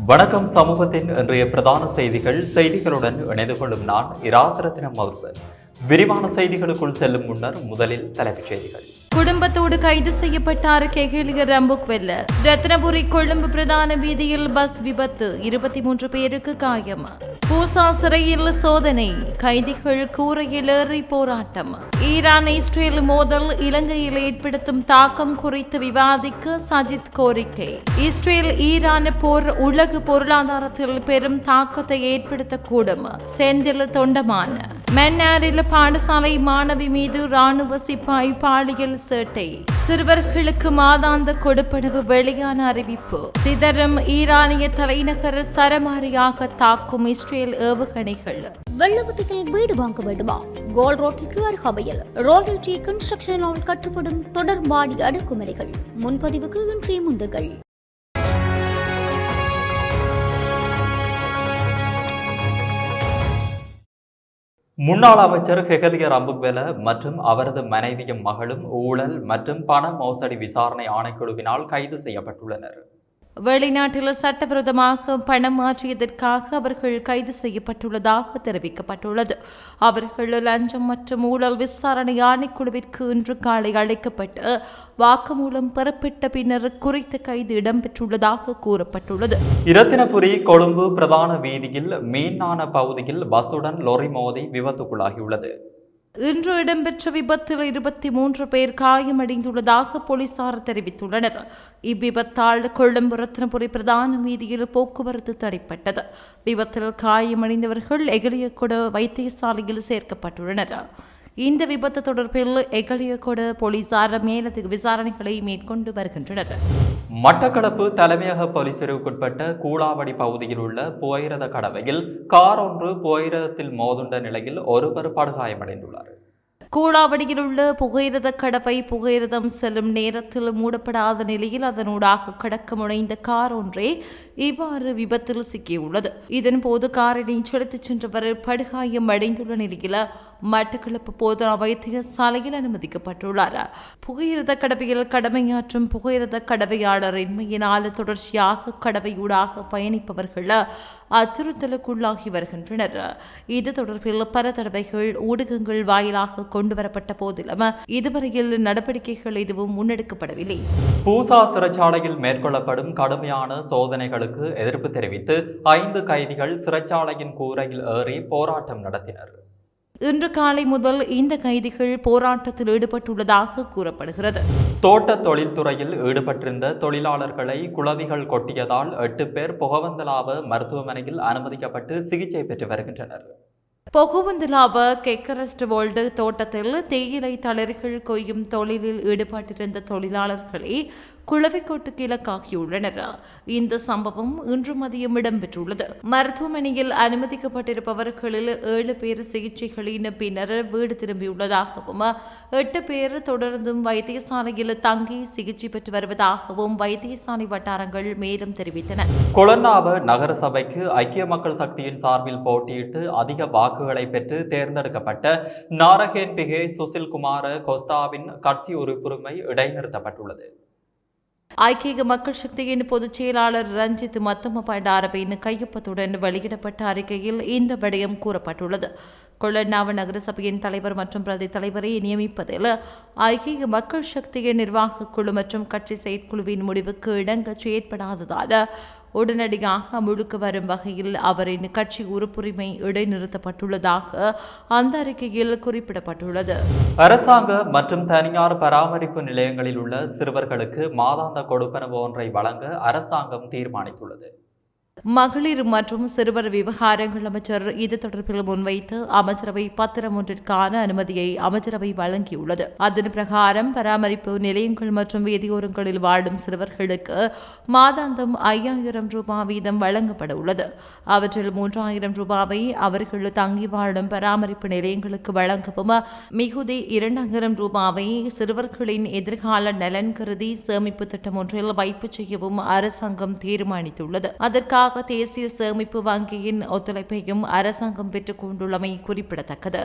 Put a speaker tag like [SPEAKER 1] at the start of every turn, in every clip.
[SPEAKER 1] வணக்கம். சமூகத்தின் இன்றைய பிரதான செய்திகளுடன் இணைந்து கொள்ளும் நான் இராசரத்தினம் மதுசன். விரிவான செய்திகளுக்குள் செல்லும் முன்னர் முதலில் தலைப்புச் செய்திகள்.
[SPEAKER 2] குடும்பத்தோடு கைது செய்யப்பட்டார் கெகிலிய ரம்புக்வெல்ல. ரத்னபுரி கொழும்பு பிரதான வீதியில் பஸ் விபத்து, 23 பேருக்கு காயம். பூசா சிறையில் சோதனை, கைதிகள் கூரையில் ஏறி போராட்டம். ஈரான் இஸ்ரேல் மோதல் இலங்கையில் ஏற்படுத்தும் தாக்கம் குறித்து விவாதிக்க சஜித் கோரிக்கை. இஸ்ரேல் ஈரான் போர் உலக பொருளாதாரத்தில் பெரும் தாக்கத்தை ஏற்படுத்தக்கூடும். செந்தில் தொண்டமான். மன்னாரில் பாடசாலை மாணவி மீது ராணுவ சிப்பாய் பாலியல் சேட்டை. சிறுவர்களுக்கு மாதாந்த கொடுப்பனவு வெளியான அறிவிப்பு. சிதறும் ஈரானிய தலைநகர் சரமாரியாக தாக்கும் இஸ்ரேல் ஏவுகணைகள்.
[SPEAKER 3] வெள்ளவத்தியில் வீடு வாங்க வேண்டுமா? கோல் ரோட்டிற்கு அருகாமையில் ராயல்டி கன்ஸ்ட்ரக்ஷனால் கட்டப்படும் தொடர்பாடி அடுக்குமுறைகள். முன்பதிவுக்கு இன்றைய முந்துகள்.
[SPEAKER 1] முன்னாள் அமைச்சர் கெகிலிய ரம்புக்வெல மற்றும் அவரது மனைவியும் மகளும் ஊழல் மற்றும் பண மோசடி விசாரணை ஆணைக்குழுவினால் கைது செய்யப்பட்டுள்ளனர்.
[SPEAKER 2] வெளிநாட்டில் சட்டவிரோதமாக பணம் மாற்றியதற்காக அவர்கள் கைது செய்யப்பட்டுள்ளதாக தெரிவிக்கப்பட்டுள்ளது. அவர்கள் லஞ்சம் மற்றும் ஊழல் விசாரணை ஆணைக்குழுவிற்கு இன்று காலை அழைக்கப்பட்டு வாக்குமூலம் பெறப்பட்ட பின்னர் குறித்த கைது இடம்பெற்றுள்ளதாக கூறப்பட்டுள்ளது.
[SPEAKER 1] இரத்தினபுரி கொழும்பு பிரதான வீதியில் மீனான பகுதியில் பஸ்ஸுடன் லொரி மோதி விபத்துக்குள்ளாகியுள்ளது.
[SPEAKER 2] இன்று இடம்பெற்ற விபத்தில் 23 பேர் காயமடைந்துள்ளதாக போலீசார் தெரிவித்துள்ளனர். இவ்விபத்தால் கொழும்பு ரத்னபுரி பிரதான வீதியில் போக்குவரத்து தடைப்பட்டது. விபத்தில் காயமடைந்தவர்கள் எகலியகொட வைத்தியசாலையில் சேர்க்கப்பட்டுள்ளனர். இந்த விபத்து தொடர்பில் எகலியகொட போலீசார் மேலதிக விசாரணைகளை மேற்கொண்டு வருகின்றனர்.
[SPEAKER 1] மட்டக்களப்பு தலைமையக போலீஸ் பிரிவுக்குட்பட்ட கூலாவடி பகுதியில் உள்ள புகையிரத கடவையில் கார் ஒன்று புகையிரதத்தில் மோதுண்ட நிலையில் ஒருவர் படுகாயமடைந்துள்ளார்.
[SPEAKER 2] கூலாவடியில் உள்ள புகையிரத கடவை புகையிரதம் செல்லும் நேரத்தில் மூடப்படாத நிலையில் அதனூடாக கடக்க முனைந்த கார் ஒன்றே இவ்வாறு விபத்தில் சிக்கியுள்ளது. இதன்போது காரினை செலுத்திச் சென்றவர் படுகாயம் அடைந்துள்ள நிலையில் மட்டக்களப்பு போதனா வைத்தியசாலையில் அனுமதிக்கப்பட்டுள்ளார். புகையிரத கடவையில் கடமையாற்றும் புகையிரத கடவையாளர் இன்மையினால் தொடர்ச்சியாக கடவையூடாக பயணிப்பவர்கள் அச்சுறுத்தலுக்குள்ளாகி வருகின்றனர். இது தொடர்பில் பல தடவைகள் ஊடகங்கள் வாயிலாக கொண்டுவரப்பட்ட போதிலும் இதுவரையில் நடவடிக்கைகள் எதுவும் முன்னெடுக்கப்படவில்லை.
[SPEAKER 1] பூசா சிறைச்சாலையில் மேற்கொள்ளப்படும் கடுமையான சோதனைகளுக்கு எதிர்ப்பு தெரிவித்து 5 கைதிகள் சிறைச்சாலையின் கூரையில் ஏறி போராட்டம் நடத்தினர்.
[SPEAKER 2] இன்று காலை முதல் இந்த கைதிகள் போராட்டத்தில் ஈடுபட்டுள்ளதாக கூறப்படுகிறது.
[SPEAKER 1] தோட்ட தொழில்துறையில் ஈடுபட்டிருந்த தொழிலாளர்களை குளவிகள் கொட்டியதால் 8 பேர் பொகவந்தலாவ மருத்துவமனையில் அனுமதிக்கப்பட்டு சிகிச்சை பெற்று வருகின்றனர்.
[SPEAKER 2] பொகுவந்தலாவ கெக்கரஸ்ட் வோல்டு தோட்டத்தில் தேயிலை தளர்கள் கொய்யும் தொழிலில் ஈடுபட்டிருந்த தொழிலாளர்களே குளவிக்கோட்டுக்கு இலக்காகியுள்ளனர். இந்த சம்பவம் இன்று மதியம் இடம்பெற்றுள்ளது. மருத்துவமனையில் அனுமதிக்கப்பட்டிருப்பவர்களில் 7 பேர் சிகிச்சைகளின் பின்னர் வீடு திரும்பியுள்ளதாகவும் 8 பேர் தொடர்ந்தும் வைத்தியசாலையில் தங்கி சிகிச்சை பெற்று வருவதாகவும் வைத்தியசாலை வட்டாரங்கள் மேலும் தெரிவித்தன.
[SPEAKER 1] கொலன்னாவ நகர சபைக்கு ஐக்கிய மக்கள் சக்தியின் சார்பில் போட்டியிட்டு அதிக வாக்குகளை பெற்று தேர்ந்தெடுக்கப்பட்ட நாரகேன் பிகே சுசில்குமார கோஸ்தாவின் கட்சி உறுப்புரிமை இடைநிறுத்தப்பட்டுள்ளது.
[SPEAKER 2] ஐக்கிய மக்கள் சக்தியின் பொதுச் செயலாளர் ரஞ்சித் மத்தம பண்டாரவின் கையொப்பத்துடன் வெளியிடப்பட்ட அறிக்கையில் இந்த விடயம் கூறப்பட்டுள்ளது. கொலன்னாவ நகரசபையின் தலைவர் மற்றும் பிரதி தலைவரை நியமிப்பதில் ஐக்கிய மக்கள் சக்தியின் நிர்வாகக் குழு மற்றும் கட்சி செயற்குழுவின் முடிவுக்கு இடங்க செயற்படாததால் உடனடியாக அமுலுக்கு வரும் வகையில் அவரின் கட்சி உறுப்புரிமை இடைநிறுத்தப்பட்டுள்ளதாக அந்த அறிக்கையில் குறிப்பிடப்பட்டுள்ளது.
[SPEAKER 1] அரசாங்க மற்றும் தனியார் பராமரிப்பு நிலையங்களில் உள்ள சிறுவர்களுக்கு மாதாந்த கொடுப்பனவு ஒன்றை வழங்க அரசாங்கம் தீர்மானித்துள்ளது.
[SPEAKER 2] மகளிர் மற்றும் சிறுவர் விவகாரங்கள் அமைச்சர் இது தொடர்பில் முன்வைத்து அமைச்சரவை பத்திரம் ஒன்றிற்கான அனுமதியை அமைச்சரவை வழங்கியுள்ளது. அதன் பிரகாரம் பராமரிப்பு நிலையங்கள் மற்றும் வீதியோரங்களில் வாழும் சிறுவர்களுக்கு மாதாந்தம் 5000 ரூபாய் வீதம் வழங்கப்பட உள்ளது. அவற்றில் 3000 ரூபாவை அவர்கள் தங்கி வாழும் பராமரிப்பு நிலையங்களுக்கு வழங்கவும், மிகுதி 2000 ரூபாவை சிறுவர்களின் எதிர்கால நலன் கருதி சேமிப்பு திட்டம் ஒன்றில் வைப்பு செய்யவும் அரசாங்கம் தீர்மானித்துள்ளது. அதற்காக இதற்காக தேசிய சேமிப்பு வங்கியின் ஒத்துழைப்பையும் அரசாங்கம் பெற்றுக் கொண்டுள்ளமை குறிப்பிடத்தக்கது.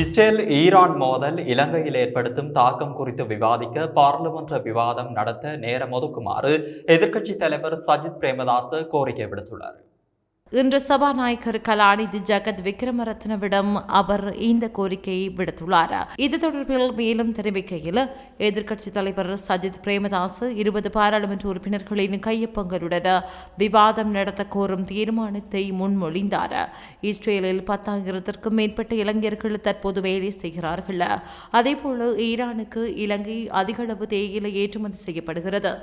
[SPEAKER 1] இஸ்ரேல் ஈரான் மோதல் இலங்கையில் ஏற்படுத்தும் தாக்கம் குறித்து விவாதிக்க பாராளுமன்ற விவாதம் நடத்த நேரம் ஒதுக்குமாறு எதிர்க்கட்சித் தலைவர் சஜித் பிரேமதாச கோரிக்கை விடுத்துள்ளார்.
[SPEAKER 2] இன்று சபாநாயகர் கலாநிதி ஜகத் விக்ரமரத்னவிடம் அவர் இந்த கோரிக்கையை விடுத்துள்ளார். இது தொடர்பில் மேலும் தெரிவிக்கையில் எதிர்க்கட்சித் தலைவர் சஜித் பிரேமதாஸ் 20 பாராளுமன்ற உறுப்பினர்களின் கையொப்பங்களுடன் விவாதம் நடத்த கோரும் தீர்மானத்தை முன்மொழிந்தார். இஸ்ரேலில் 10,000க்கும் மேற்பட்ட இளைஞர்கள் தற்போது வேலை செய்கிறார்கள். அதேபோல ஈரானுக்கு இலங்கை அதிகளவு தேயிலை ஏற்றுமதி செய்யப்படுகிறது.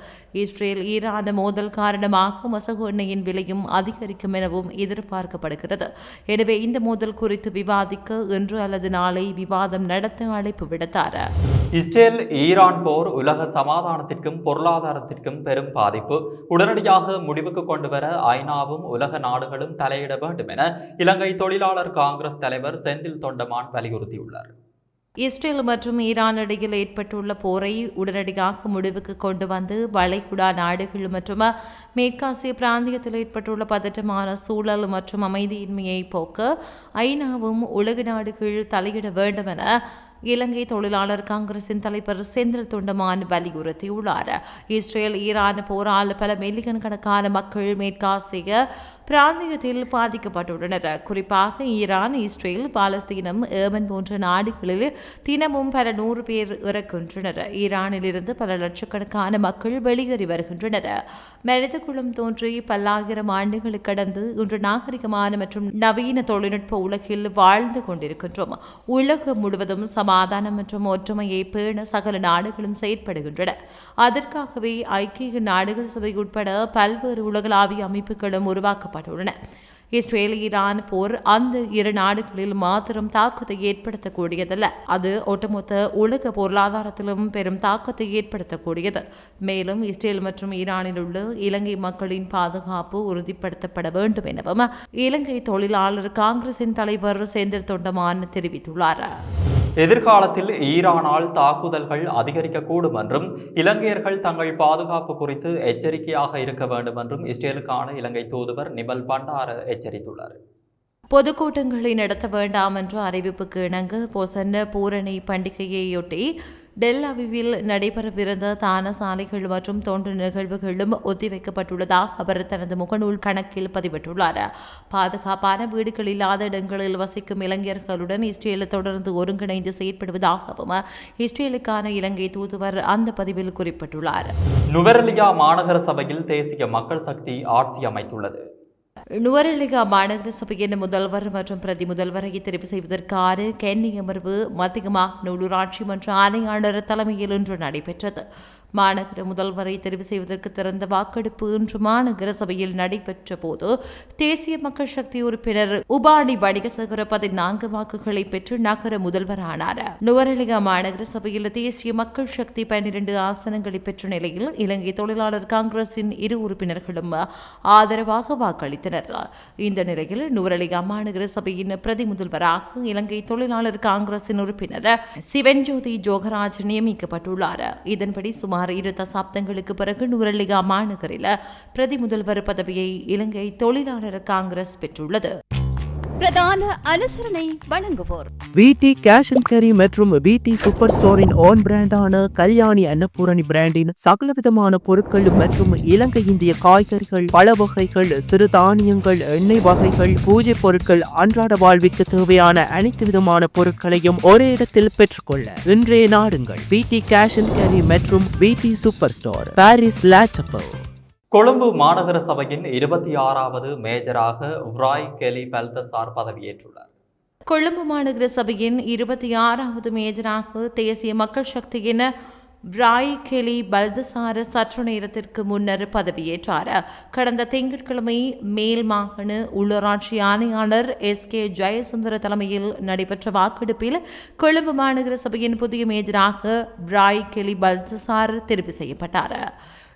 [SPEAKER 2] இஸ்ரேல் ஈரான் மோதல் காரணமாக மசகு எண்ணெயின் விலையும் அதிகரிக்கும் எனவும் எதிர்பார்க்கப்படுகிறது. எனவே இந்த மோதல் குறித்து விவாதிக்க இன்று அல்லது நாளை விவாதம் நடத்த அழைப்பு விடுத்தார்.
[SPEAKER 1] இஸ்ரேல் ஈரான் போர் உலக சமாதானத்திற்கும் பொருளாதாரத்திற்கும் பெரும் பாதிப்பு. உடனடியாக முடிவுக்கு கொண்டுவர ஐநாவும் உலக நாடுகளும் தலையிட வேண்டும் என இலங்கை தொழிலாளர் காங்கிரஸ் தலைவர் செந்தில் தொண்டமான் வலியுறுத்தியுள்ளார்.
[SPEAKER 2] இஸ்ரேல் மற்றும் ஈரான் இடையில் ஏற்பட்டுள்ள போரை உடனடியாக முடிவுக்கு கொண்டு வந்து வளைகுடா நாடுகள் மற்றும் மேற்காசிய பிராந்தியத்தில் ஏற்பட்டுள்ள பதற்றமான சூழல் மற்றும் அமைதியின்மையை போக்க ஐநாவும் உலக நாடுகள் தலையிட வேண்டும் என இலங்கை தொழிலாளர் காங்கிரசின் தலைவர் செந்தில் தொண்டமான் வலியுறுத்தியுள்ளார். இஸ்ரேல் ஈரான் போரால் பல மில்லியன் கணக்கான மக்கள் மேற்காசிய பிராந்தியத்தில் பாதிக்கப்பட்டுள்ளனர். குறிப்பாக ஈரான், இஸ்ரேல், பாலஸ்தீனம், ஏமன் போன்ற நாடுகளில் தினமும் பல 100 பேர் இறக்கின்றனர். ஈரானிலிருந்து பல லட்சக்கணக்கான மக்கள் வெளியேறி வருகின்றனர். மனித குலம் தோன்றி பல்லாயிரம் ஆண்டுகளை கடந்து இன்று நாகரிகமான மற்றும் நவீன தொழில்நுட்ப உலகில் வாழ்ந்து கொண்டிருக்கின்றோம். உலகம் முழுவதும் சமாதானம் மற்றும் ஒற்றுமையை பேண சகல நாடுகளும் செயற்படுகின்றன. அதற்காகவே ஐக்கிய நாடுகள் சபை உட்பட பல்வேறு உலகளாவிய அமைப்புகளும் உருவாக்கப்பட்டுள்ளன. இஸ்ரேல் ஈரான் போர் அந்த இரு நாடுகளில் மாத்திரம் தாக்கத்தை ஏற்படுத்தக்கூடியதல்ல, அது ஒட்டுமொத்த உலக பொருளாதாரத்திலும் பெரும் தாக்கத்தை ஏற்படுத்தக்கூடியது. மேலும் இஸ்ரேல் மற்றும் ஈரானில் உள்ள இலங்கை மக்களின் பாதுகாப்பு உறுதிப்படுத்தப்பட வேண்டும் எனவும் இலங்கை தொழிலாளர் காங்கிரசின் தலைவர் செந்தில் தொண்டமான் தெரிவித்துள்ளார்.
[SPEAKER 1] எதிர்காலத்தில் ஈரானால் தாக்குதல்கள் அதிகரிக்கக்கூடும் என்றும் இலங்கையர்கள் தங்கள் பாதுகாப்பு குறித்து எச்சரிக்கையாக இருக்க வேண்டும் என்றும் இஸ்ரேலுக்கான இலங்கை தூதுவர் நிமல் பண்டார எச்சரித்துள்ளார்.
[SPEAKER 2] பொதுக்கூட்டங்களை நடத்த வேண்டாம் என்ற அறிவிப்புக்கு இணங்க பொசன்ன பூரணி பண்டிகையையொட்டி டெல் அவிவில் நடைபெறவிருந்த தான சாலைகள் மற்றும் தொண்டு நிகழ்வுகளும் ஒத்திவைக்கப்பட்டுள்ளதாக அவர் தனது முகநூல் கணக்கில் பதிவிட்டுள்ளார். பாதுகாப்பான வீடுகள் இல்லாத இடங்களில் வசிக்கும் இளைஞர்களுடன் இஸ்ரேல் தொடர்ந்து ஒருங்கிணைந்து செயற்படுவதாகவும் இஸ்ரேலுக்கான இலங்கை தூதுவர் அந்த பதிவில் குறிப்பிட்டுள்ளார்.
[SPEAKER 1] நுவரெலியா மாநகர சபையில் தேசிய மக்கள் சக்தி ஆட்சி அமைத்துள்ளது.
[SPEAKER 2] நுவரெலியா மாநகர சபையின் முதல்வர் மற்றும் பிரதி முதல்வரை தெரிவு செய்வதற்கான கென்னி அமர்வு மத்திய மாகாண உள்ளூராட்சி மன்ற ஆணையாளர் தலைமையில் இன்று நடைபெற்றது. மாநகர முதல்வரை தெரிவு செய்வதற்கு திறந்த வாக்கெடுப்பு இன்று மாநகர சபையில் நடைபெற்ற போது தேசிய மக்கள் சக்தி உறுப்பினர் உபானி வணிகசேகர 14 வாக்குகளை பெற்று நகர முதல்வரானார். நுவரெலியா மாநகர சபையில் தேசிய மக்கள் சக்தி 12 ஆசனங்களை பெற்ற நிலையில் இலங்கை தொழிலாளர் காங்கிரசின் 2 உறுப்பினர்களும் ஆதரவாக வாக்களித்தனர். இந்த நிலையில் நுவரெலியா மாநகர சபையின் பிரதி முதல்வராக இலங்கை தொழிலாளர் காங்கிரசின் உறுப்பினர் சிவன்ஜோதி ஜோகராஜ் நியமிக்கப்பட்டுள்ளார். இதன்படி சுமார் 2 தசாப்தங்களுக்கு பிறகு நுவரெலியா மாநகரில் பிரதி முதல்வர் பதவியை இலங்கை தொழிலாளர் காங்கிரஸ் பெற்றுள்ளது.
[SPEAKER 4] பிரதான அனுசரணை வழங்குவோர்
[SPEAKER 5] VT கேஷ் அண்ட் கேரி மற்றும் VT சூப்பர் ஸ்டோரின் ஓன் பிராண்டான கல்யாணி அன்னபூரணி பிராண்டின் சகலவிதமான பொருட்கள் மற்றும் இலங்கை இந்திய காய்கறிகள், பழ வகைகள், சிறு தானியங்கள், எண்ணெய் வகைகள், பூஜை பொருட்கள், அன்றாட வாழ்விற்கு தேவையான அனைத்து விதமான பொருட்களையும் ஒரே இடத்தில் பெற்றுக்கொள்ள இன்றைய நாடுங்கள் VT கேஷ் அண்ட் கேரி மற்றும் VT சூப்பர் ஸ்டோர், பாரிஸ் லா சப்பல்.
[SPEAKER 1] கொழும்பு மாநகர சபையின் 26வது மேஜராக உராய் கெலி பல்தசார் பதவியேற்றுள்ளார்.
[SPEAKER 2] கொழும்பு மாநகர சபையின் 26வது மேஜராக தேசிய மக்கள் சக்தியின் உராய் கெலி பல்தசார் சற்று நேரத்திற்கு முன்னர் பதவியேற்றார். கடந்த திங்கட்கிழமை மேல் மாகாண உள்ளூராட்சி ஆணையாளர் SK ஜெயசுந்தர தலைமையில் நடைபெற்ற வாக்கெடுப்பில் கொழும்பு மாநகர சபையின் புதிய மேஜராக உராய் கெலி பல்தசார் தெரிவு செய்யப்பட்டார்.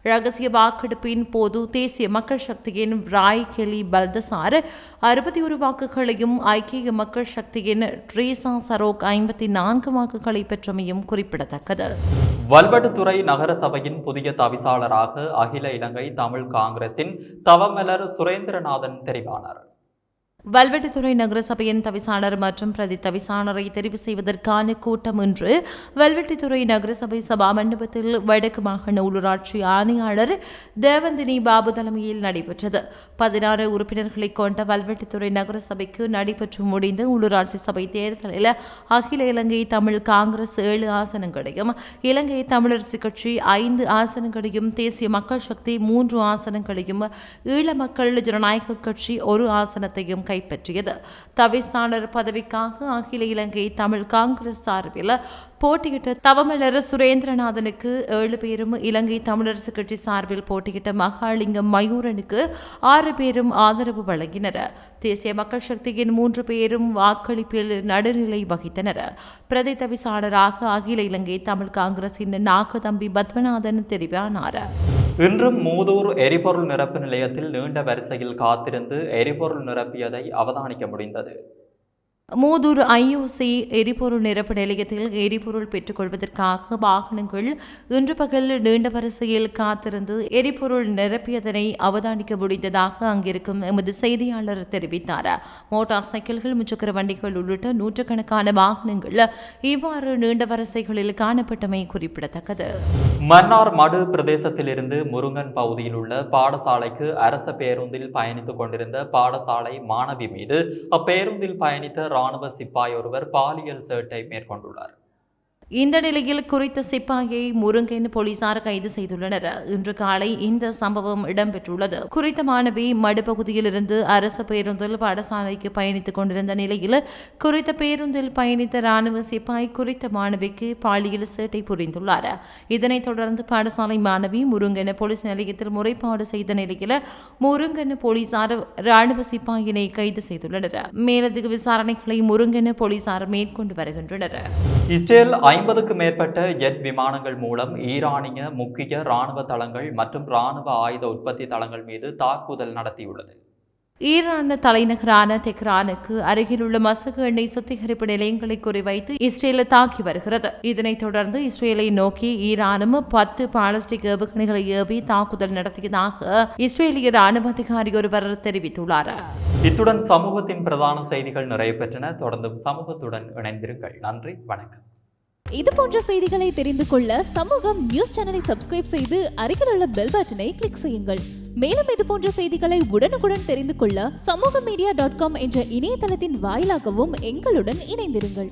[SPEAKER 2] ரகசிய வாக்கெடுப்பின் போது தேசிய மக்கள் சக்தியின் உராய் கெலி பல்தசார் 61 வாக்குகளையும் ஐக்கிய மக்கள் சக்தியின் ட்ரீசா சரோக் 54 வாக்குகளை பெற்றமையும் குறிப்பிடத்தக்கது.
[SPEAKER 1] வல்வெட்டுத்துறை நகர சபையின் புதிய தவிசாளராக அகில இலங்கை தமிழ் காங்கிரசின் தவமலர் சுரேந்திரநாதன் தெரிவானார்.
[SPEAKER 2] வல்வெட்டித்துறை நகரசபையின் தவிசாளர் மற்றும் பிரதி தவிசாளரை தெரிவு செய்வதற்கான கூட்டம் இன்று வல்வெட்டித்துறை நகரசபை சபா மண்டபத்தில் வடக்கு மாகாண உள்ளூராட்சி ஆணையாளர் தேவந்தினி பாபு தலைமையில் நடைபெற்றது. 16 உறுப்பினர்களை கொண்ட வல்வெட்டித்துறை நகரசபைக்கு நடைபெற்று முடிந்த உள்ளூராட்சி சபை தேர்தலில் அகில இலங்கை தமிழ் காங்கிரஸ் 7 ஆசனங்களையும், இலங்கை தமிழரசு கட்சி 5 ஆசனங்களையும், தேசிய மக்கள் சக்தி 3 ஆசனங்களையும், ஈழ மக்கள் ஜனநாயக கட்சி 1 ஆசனத்தையும் கைப்பற்றியது. தவிசாளர் பதவிக்காக அகில இலங்கை தமிழ் காங்கிரஸ் சார்பில் போட்டியிட்ட தவமலர் சுரேந்திரநாதனுக்கு 7 பேரும், இலங்கை தமிழரசு கட்சி சார்பில் போட்டியிட்ட மகாலிங்கம் மயூரனுக்கு 6 பேரும் ஆதரவு வழங்கினர். தேசிய மக்கள் சக்தியின் 3 பேரும் வாக்களிப்பில் நடுநிலை வகித்தனர். பிரதி தவிசாளராக அகில இலங்கை தமிழ் காங்கிரசின் நாகதம்பி பத்மநாதன் தெரிவானார்.
[SPEAKER 1] இன்றும் மூதூர் எரிபொருள் நிரப்பு நிலையத்தில் நீண்ட வரிசையில் காத்திருந்து எரிபொருள் நிரப்பியதை அவதானிக்க முடிந்தது.
[SPEAKER 2] மூதூர் IOC எரிபொருள் நிரப்பு நிலையத்தில் எரிபொருள் பெற்றுக்கொள்வதற்காக வாகனங்கள் இன்று பகல் நீண்ட வரிசையில் காத்திருந்து எரிபொருள் நிரப்பியதனை அவதானிக்க முடிந்ததாக அங்கிருக்கும் எமது செய்தியாளர் தெரிவித்தார். மோட்டார் சைக்கிள்கள், முச்சக்கர வண்டிகள் உள்ளிட்ட நூற்றுக்கணக்கான வாகனங்கள் இவ்வாறு நீண்ட வரிசைகளில் காணப்பட்டமை குறிப்பிடத்தக்கது.
[SPEAKER 1] மன்னார் மடு பிரதேசத்திலிருந்து முருங்கன் பகுதியில் உள்ள பாடசாலைக்கு அரச பேருந்தில் பயணித்துக் கொண்டிருந்த பாடசாலை மாணவி மீது அப்பேருந்தில் பயணித்த ராணுவ சிப்பாய் ஒருவர் பாலியல் சேட்டை மேற்கொண்டுள்ளார்.
[SPEAKER 2] இந்த நிலையில் குறித்த சிப்பாயை முருங்கன் போலீசார் கைது செய்துள்ளனர். இன்று காலை இந்த சம்பவம் இடம்பெற்றுள்ளது. குறித்த மாணவி மடு பகுதியில் இருந்து அரசு பேருந்தில் பாடசாலைக்கு பயணித்துக் கொண்டிருந்த நிலையில் குறித்த பேருந்தில் பயணித்த ராணுவ சிப்பாய் குறித்த மாணவிக்கு பாலியல் சேட்டை புரிந்துள்ளார். இதனைத் தொடர்ந்து பாடசாலை மாணவி முருங்கன் போலீஸ் நிலையத்தில் முறைப்பாடு செய்த நிலையில் முருங்கன் போலீசார் ராணுவ சிப்பாயினை கைது செய்துள்ளனர். மேலதிக விசாரணைகளை முருங்கன் போலீசார் மேற்கொண்டு வருகின்றனர்.
[SPEAKER 1] இஸ்ரேல் 50க்கும் மேற்பட்ட ஜெட் விமானங்கள் மூலம் ஈரானிய முக்கிய இராணுவ தளங்கள் மற்றும் இராணுவ ஆயுத உற்பத்தி தளங்கள் மீது தாக்குதல் நடத்தியுள்ளது.
[SPEAKER 2] ஈரான் தலைநகரான தெஹ்ரானுக்கு அருகிலுள்ள மசகு எண்ணெய் சுத்திகரிப்பு நிலையங்களை குறிவைத்து இஸ்ரேல் தாக்கி வருகிறது. இதனைத் தொடர்ந்து இஸ்ரேலை நோக்கி ஈரானும் 10 பாலிஸ்டிக் ஏவுகணைகளை ஏவி தாக்குதல் நடத்தியதாக இஸ்ரேலிய ராணுவ அதிகாரி ஒருவர் தெரிவித்துள்ளார்.
[SPEAKER 1] இத்துடன் சமூகத்தின் பிரதான செய்திகள் நிறைவு பெற்றன. தொடர்ந்தும் சமூகத்துடன் இணைந்திருங்கள். நன்றி, வணக்கம்.
[SPEAKER 6] இது போன்ற செய்திகளை தெரிந்து கொள்ள சமூகம் நியூஸ் சேனலை சப்ஸ்கிரைப் செய்து அருகில் உள்ள பெல் பட்டனை கிளிக் செய்யுங்கள். மேலும் இது போன்ற செய்திகளை உடனுக்குடன் தெரிந்து கொள்ள சமூகமீடியா.com என்ற இணையதளத்தின் வாயிலாகவும் எங்களுடன் இணைந்திருங்கள்.